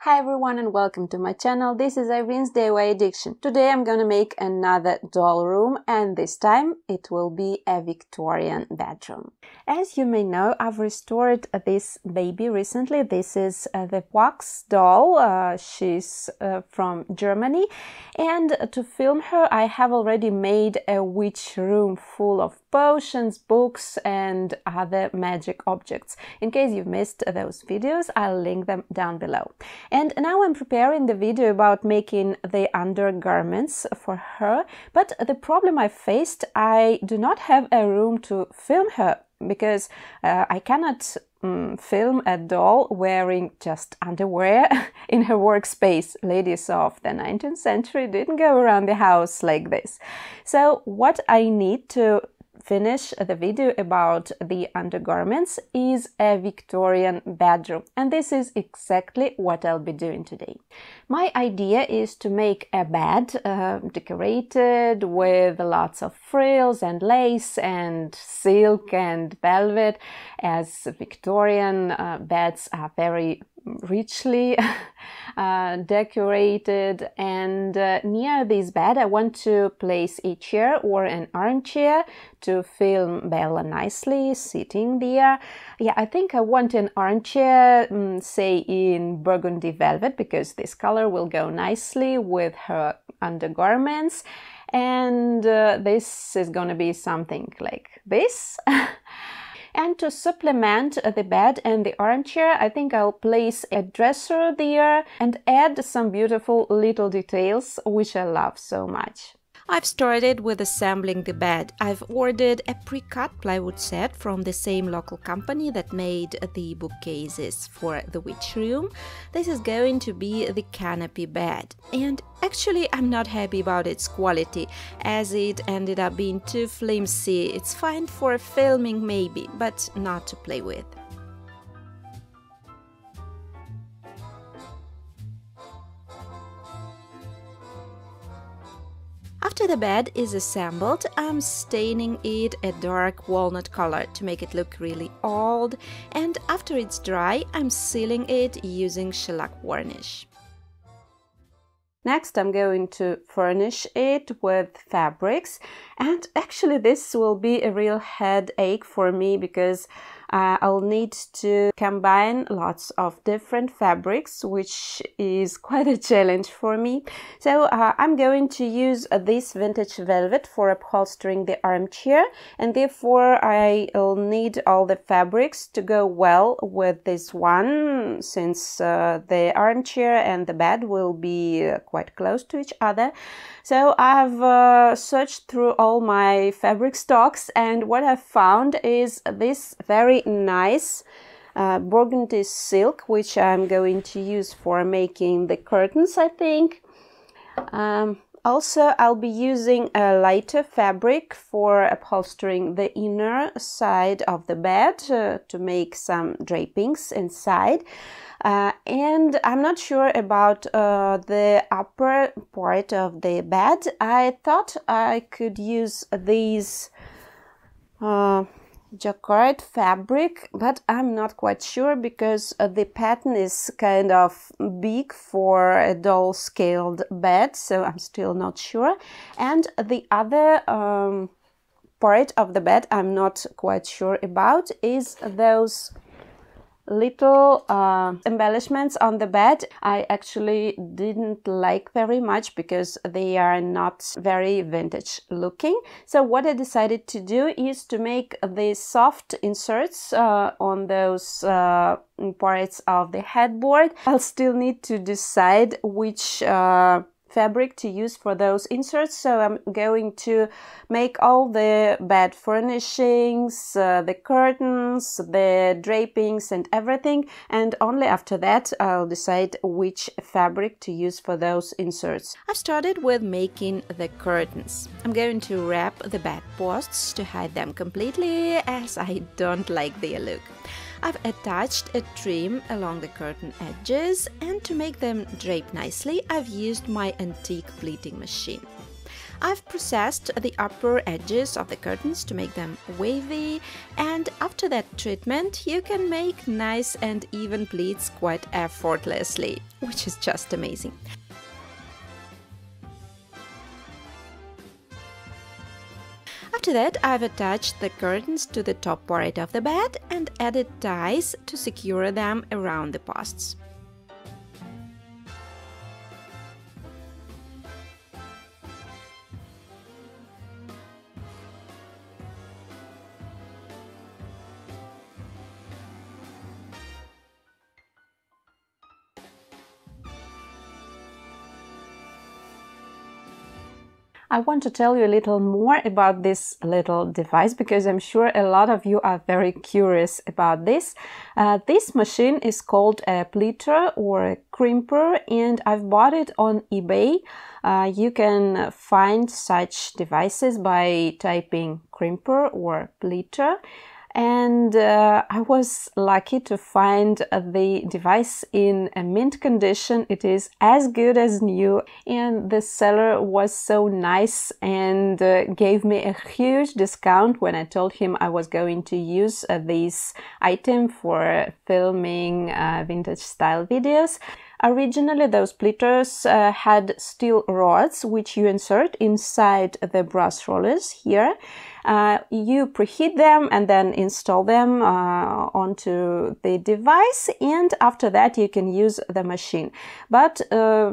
Hi everyone and welcome to my channel. This is Irene's DIY Addiction. Today I'm gonna make another doll room, and this time it will be a Victorian bedroom. As you may know, I've restored this baby recently. This is the wax doll. She's from Germany, and to film her I have already made a witch room full of potions, books and other magic objects. In case you've missed those videos, I'll link them down below. And now I'm preparing the video about making the undergarments for her, but the problem I faced, I do not have a room to film her because I cannot film a doll wearing just underwear in her workspace. Ladies of the 19th century didn't go around the house like this. So what I need to finish the video about the undergarments is a Victorian bedroom, and this is exactly what I'll be doing today. My idea is to make a bed decorated with lots of frills and lace and silk and velvet, as Victorian beds are very richly decorated. And near this bed I want to place a chair or an armchair to film Bella nicely sitting there. Yeah, I think I want an armchair, say in burgundy velvet, because this color will go nicely with her undergarments. And this is gonna be something like this. And to supplement the bed and the armchair, I think I'll place a dresser there and add some beautiful little details which I love so much. I've started with assembling the bed. I've ordered a pre-cut plywood set from the same local company that made the bookcases for the witch room. This is going to be the canopy bed, and actually I'm not happy about its quality, as it ended up being too flimsy. It's fine for filming maybe, but not to play with. After the bed is assembled, I'm staining it a dark walnut color to make it look really old, and after it's dry, I'm sealing it using shellac varnish. Next, I'm going to furnish it with fabrics, and actually this will be a real headache for me because I'll need to combine lots of different fabrics, which is quite a challenge for me. So I'm going to use this vintage velvet for upholstering the armchair, and therefore I'll need all the fabrics to go well with this one, since the armchair and the bed will be quite close to each other. So I've searched through all my fabric stocks, and what I've found is this very nice burgundy silk, which I'm going to use for making the curtains, I think. Also, I'll be using a lighter fabric for upholstering the inner side of the bed to make some drapings inside. And I'm not sure about the upper part of the bed. I thought I could use these jacquard fabric, but I'm not quite sure because the pattern is kind of big for a doll scaled bed, so I'm still not sure. And the other part of the bed I'm not quite sure about is those little embellishments on the bed. I actually didn't like very much because they are not very vintage looking. So what I decided to do is to make the soft inserts on those parts of the headboard. I'll still need to decide which fabric to use for those inserts, so I'm going to make all the bed furnishings, the curtains, the drapings and everything, and only after that I'll decide which fabric to use for those inserts. I've started with making the curtains. I'm going to wrap the bedposts to hide them completely, as I don't like their look. I've attached a trim along the curtain edges, and to make them drape nicely, I've used my antique pleating machine. I've processed the upper edges of the curtains to make them wavy, and after that treatment you can make nice and even pleats quite effortlessly, which is just amazing. After that, I've attached the curtains to the top part of the bed and added ties to secure them around the posts. I want to tell you a little more about this little device because I'm sure a lot of you are very curious about this. This machine is called a pleater or a crimper, and I've bought it on eBay. You can find such devices by typing crimper or pleater. And I was lucky to find the device in a mint condition. It is as good as new, and the seller was so nice and gave me a huge discount when I told him I was going to use this item for filming vintage style videos. Originally, those pleaters had steel rods which you insert inside the brass rollers here. You preheat them and then install them onto the device, and after that you can use the machine. But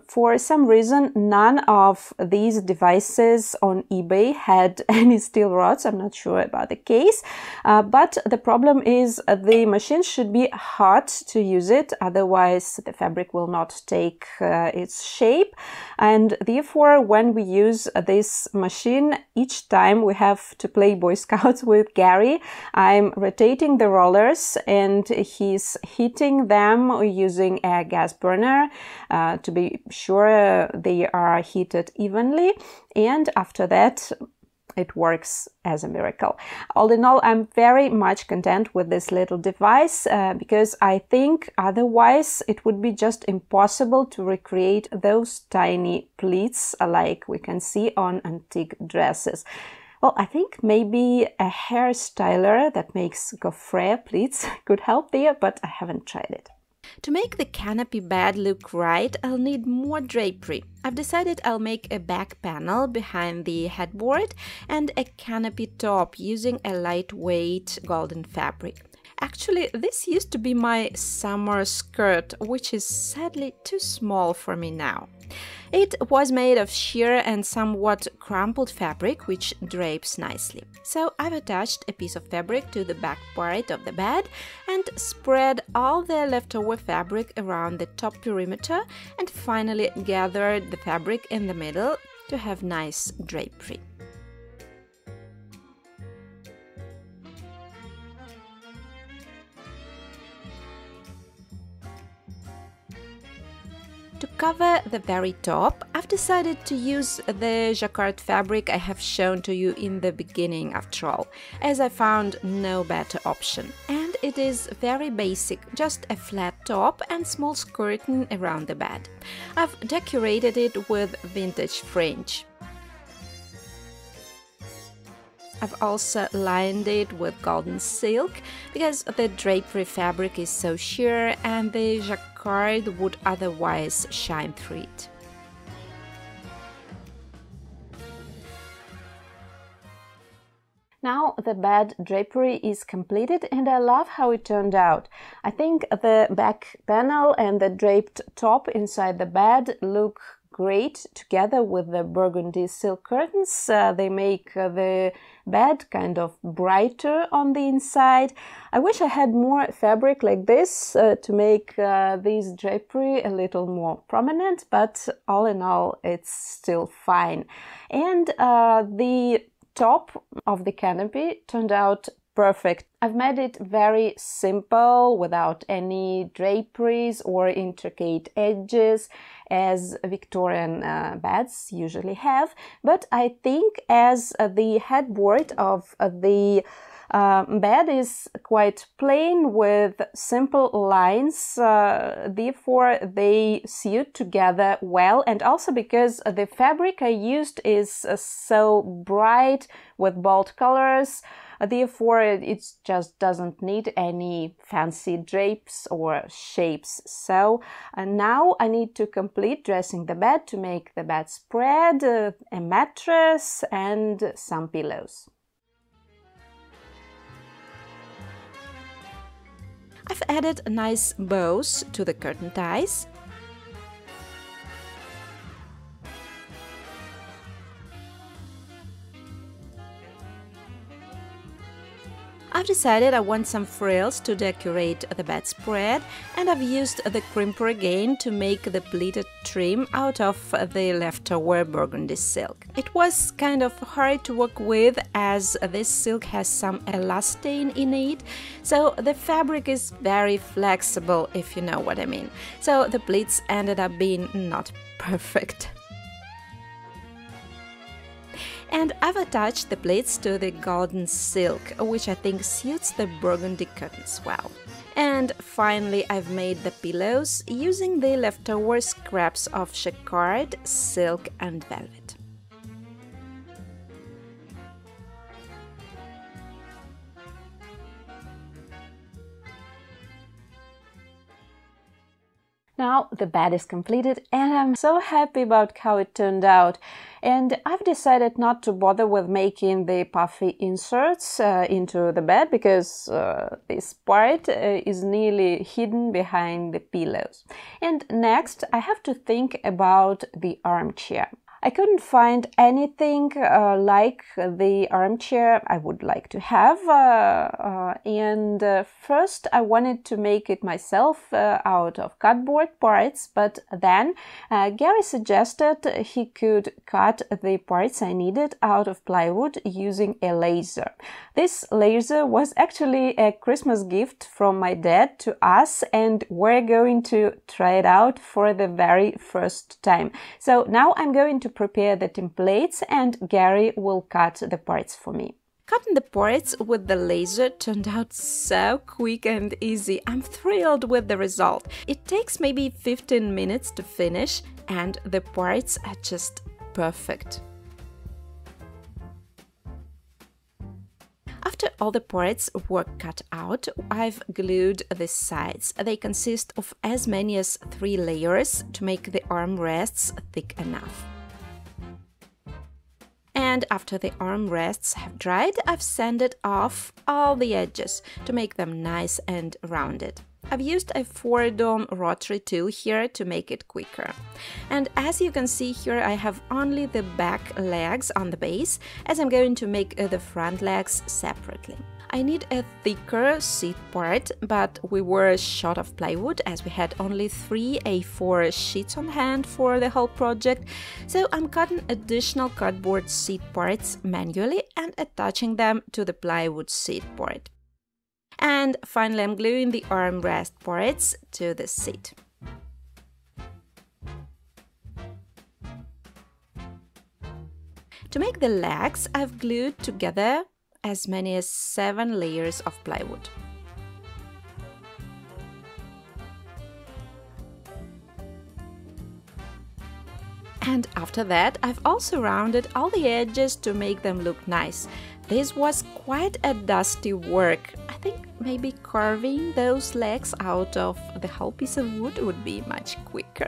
for some reason none of these devices on eBay had any steel rods. I'm not sure about the case, but the problem is the machine should be hot to use it, otherwise the fabric will not take its shape, and therefore when we use this machine, each time we have to play Boy Scouts with Gary. I'm rotating the rollers and he's heating them using a gas burner to be sure they are heated evenly, and after that it works as a miracle. All in all, I'm very much content with this little device because I think otherwise it would be just impossible to recreate those tiny pleats like we can see on antique dresses. Well, I think maybe a hairstyler that makes gaufre pleats could help there, but I haven't tried it. To make the canopy bed look right, I'll need more drapery. I've decided I'll make a back panel behind the headboard and a canopy top using a lightweight golden fabric. Actually, this used to be my summer skirt, which is sadly too small for me now. It was made of sheer and somewhat crumpled fabric, which drapes nicely. So I've attached a piece of fabric to the back part of the bed and spread all the leftover fabric around the top perimeter and finally gathered the fabric in the middle to have nice drapery. To cover the very top, I've decided to use the jacquard fabric I have shown to you in the beginning after all, as I found no better option. And it is very basic, just a flat top and small skirting around the bed. I've decorated it with vintage fringe. I've also lined it with golden silk because the drapery fabric is so sheer and the jacquard would otherwise shine through it. Now the bed drapery is completed and I love how it turned out. I think the back panel and the draped top inside the bed look great together with the burgundy silk curtains. They make the bed kind of brighter on the inside. I wish I had more fabric like this to make this drapery a little more prominent, but all in all it's still fine. And the top of the canopy turned out perfect. I've made it very simple without any draperies or intricate edges as Victorian beds usually have, but I think as the headboard of the Bed is quite plain with simple lines, therefore they suit together well, and also because the fabric I used is so bright with bold colors, therefore it just doesn't need any fancy drapes or shapes. So now I need to complete dressing the bed to make the bedspread, a mattress and some pillows. I've added nice bows to the curtain ties. I've decided I want some frills to decorate the bedspread, and I've used the crimper again to make the pleated trim out of the leftover burgundy silk. It was kind of hard to work with as this silk has some elastane in it, so the fabric is very flexible, if you know what I mean. So the pleats ended up being not perfect. And I've attached the pleats to the golden silk, which I think suits the burgundy curtains well. And finally I've made the pillows using the leftover scraps of jacquard, silk and velvet. Now the bed is completed and I'm so happy about how it turned out. And I've decided not to bother with making the puffy inserts into the bed because this part is nearly hidden behind the pillows. And next I have to think about the armchair. I couldn't find anything like the armchair I would like to have, and first I wanted to make it myself out of cardboard parts, but then Gary suggested he could cut the parts I needed out of plywood using a laser. This laser was actually a Christmas gift from my dad to us, and we're going to try it out for the very first time. So now I'm going to prepare the templates and Gary will cut the parts for me. Cutting the parts with the laser turned out so quick and easy. I'm thrilled with the result. It takes maybe 15 minutes to finish and the parts are just perfect. After all the parts were cut out, I've glued the sides. They consist of as many as 3 layers to make the armrests thick enough. And after the armrests have dried, I've sanded off all the edges to make them nice and rounded. I've used a Foredom rotary tool here to make it quicker. And as you can see here, I have only the back legs on the base, as I'm going to make the front legs separately. I need a thicker seat part, but we were short of plywood as we had only 3 A4 sheets on hand for the whole project, so I'm cutting additional cardboard seat parts manually and attaching them to the plywood seat part. And finally I'm gluing the armrest parts to the seat. To make the legs, I've glued together as many as 7 layers of plywood. And after that, I've also rounded all the edges to make them look nice. This was quite a dusty work. I think maybe carving those legs out of the whole piece of wood would be much quicker.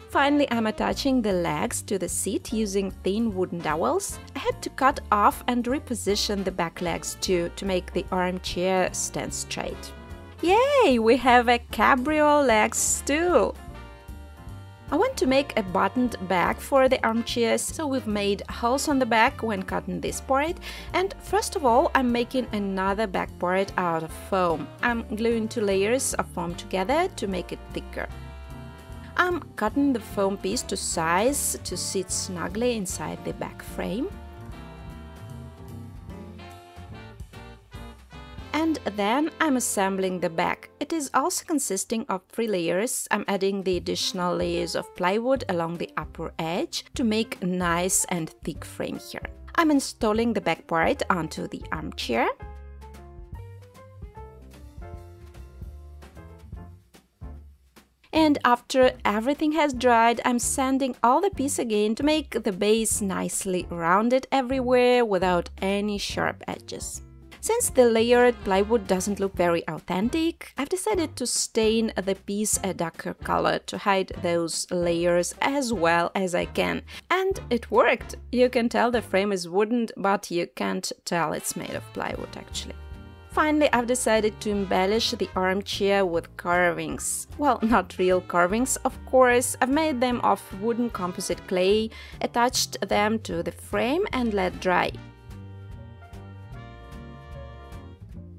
Finally, I'm attaching the legs to the seat using thin wooden dowels. I had to cut off and reposition the back legs too to make the armchair stand straight. Yay! We have a cabriole leg stool! I want to make a buttoned back for the armchairs, so we've made holes on the back when cutting this part. And first of all, I'm making another back part out of foam. I'm gluing 2 layers of foam together to make it thicker. I'm cutting the foam piece to size to sit snugly inside the back frame. And then I'm assembling the back. It is also consisting of 3 layers. I'm adding the additional layers of plywood along the upper edge to make a nice and thick frame here. I'm installing the back part onto the armchair. And after everything has dried, I'm sanding all the piece again to make the base nicely rounded everywhere without any sharp edges. Since the layered plywood doesn't look very authentic, I've decided to stain the piece a darker color to hide those layers as well as I can. And it worked! You can tell the frame is wooden, but you can't tell it's made of plywood actually. Finally, I've decided to embellish the armchair with carvings. Well, not real carvings, of course. I've made them of wooden composite clay, attached them to the frame and let dry.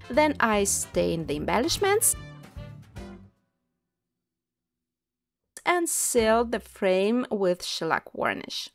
Then I stained the embellishments and sealed the frame with shellac varnish.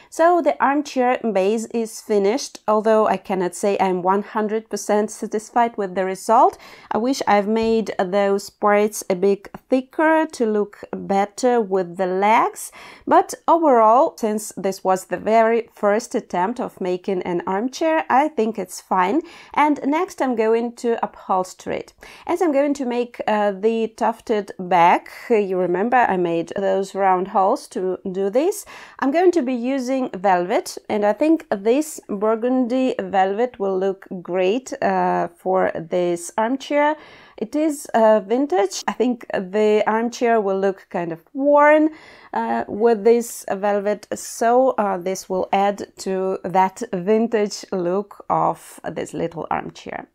So the armchair base is finished, although I cannot say I'm 100% satisfied with the result. I wish I've made those parts a bit thicker to look better with the legs. But overall, since this was the very first attempt of making an armchair, I think it's fine. And next I'm going to upholster it. As I'm going to make the tufted back, you remember I made those round holes to do this, I'm going to be using velvet, and I think this burgundy velvet will look great for this armchair. It is vintage. I think the armchair will look kind of worn with this velvet, so this will add to that vintage look of this little armchair.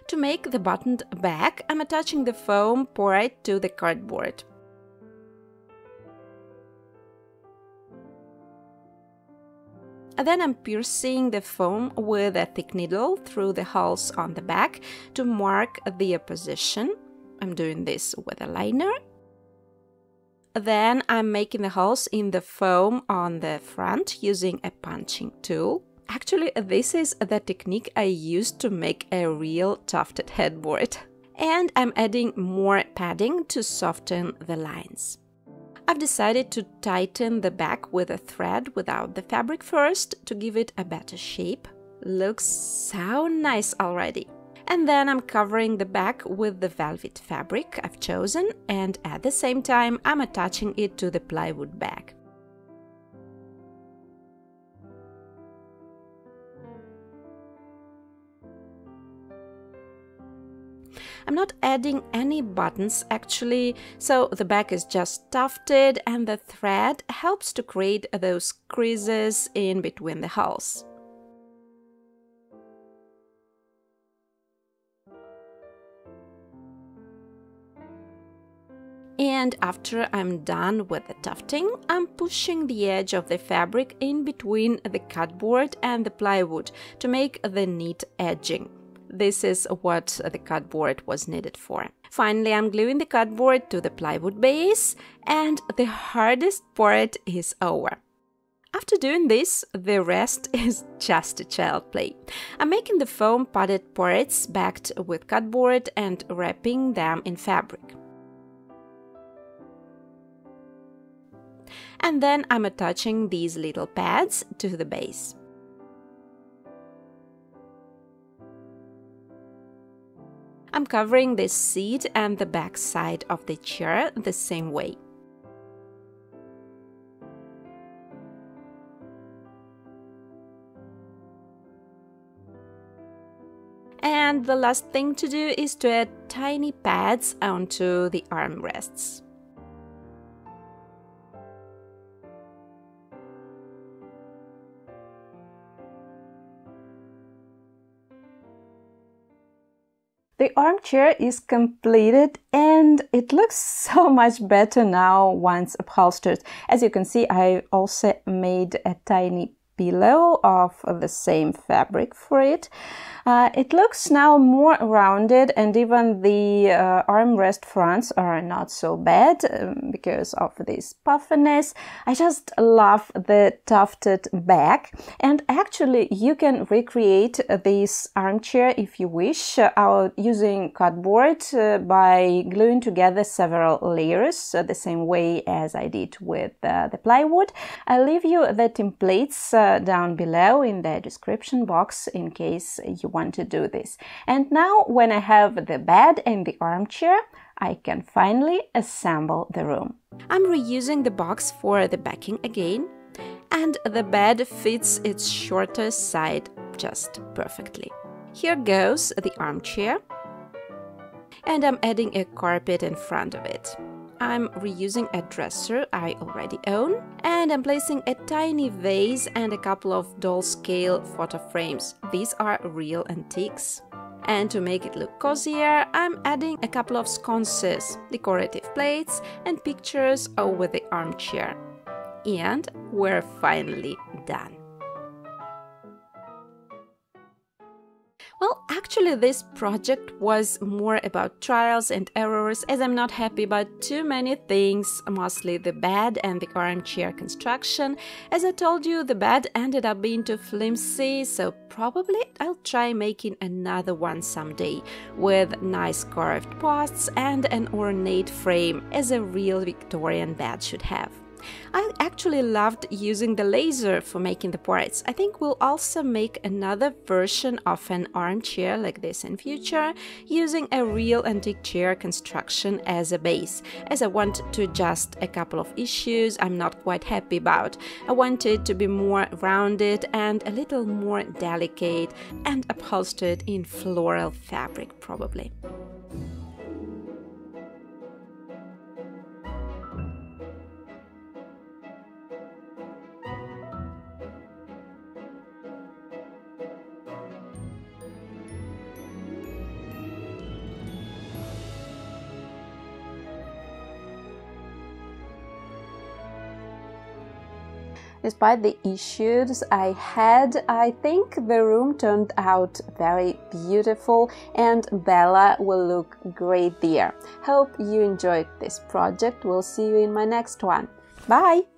To make the buttoned back, I'm attaching the foam part to the cardboard. And then I'm piercing the foam with a thick needle through the holes on the back to mark the position. I'm doing this with a liner. Then I'm making the holes in the foam on the front using a punching tool. Actually, this is the technique I used to make a real tufted headboard. And I'm adding more padding to soften the lines. I've decided to tighten the back with a thread without the fabric first to give it a better shape. Looks so nice already. And then I'm covering the back with the velvet fabric I've chosen, and at the same time I'm attaching it to the plywood back. I'm not adding any buttons actually, so the back is just tufted and the thread helps to create those creases in between the holes. And after I'm done with the tufting, I'm pushing the edge of the fabric in between the cardboard and the plywood to make the neat edging. This is what the cardboard was needed for. Finally, I'm gluing the cardboard to the plywood base, and the hardest part is over. After doing this, the rest is just a child play. I'm making the foam padded parts backed with cardboard and wrapping them in fabric. And then I'm attaching these little pads to the base. I'm covering the seat and the back side of the chair the same way. And the last thing to do is to add tiny pads onto the armrests. The armchair is completed and it looks so much better now once upholstered. As you can see, I also made a tiny pillow of the same fabric for it. It looks now more rounded, and even the armrest fronts are not so bad because of this puffiness. I just love the tufted back, and actually you can recreate this armchair if you wish using cardboard by gluing together several layers the same way as I did with the plywood. I'll leave you the templates down below in the description box in case you want to do this. And now, when I have the bed and the armchair, I can finally assemble the room. I'm reusing the box for the backing again, and the bed fits its shorter side just perfectly. Here goes the armchair, and I'm adding a carpet in front of it. I'm reusing a dresser I already own, and I'm placing a tiny vase and a couple of doll-scale photo frames. These are real antiques. And to make it look cozier, I'm adding a couple of sconces, decorative plates, and pictures over the armchair. And we're finally done. Well, actually this project was more about trials and errors, as I'm not happy about too many things, mostly the bed and the armchair construction. As I told you, the bed ended up being too flimsy, so probably I'll try making another one someday, with nice carved posts and an ornate frame, as a real Victorian bed should have. I actually loved using the laser for making the parts. I think we'll also make another version of an armchair like this in future, using a real antique chair construction as a base, as I want to adjust a couple of issues I'm not quite happy about. I want it to be more rounded and a little more delicate, and upholstered in floral fabric probably. Despite the issues I had, I think the room turned out very beautiful, and Bella will look great there. Hope you enjoyed this project. We'll see you in my next one. Bye!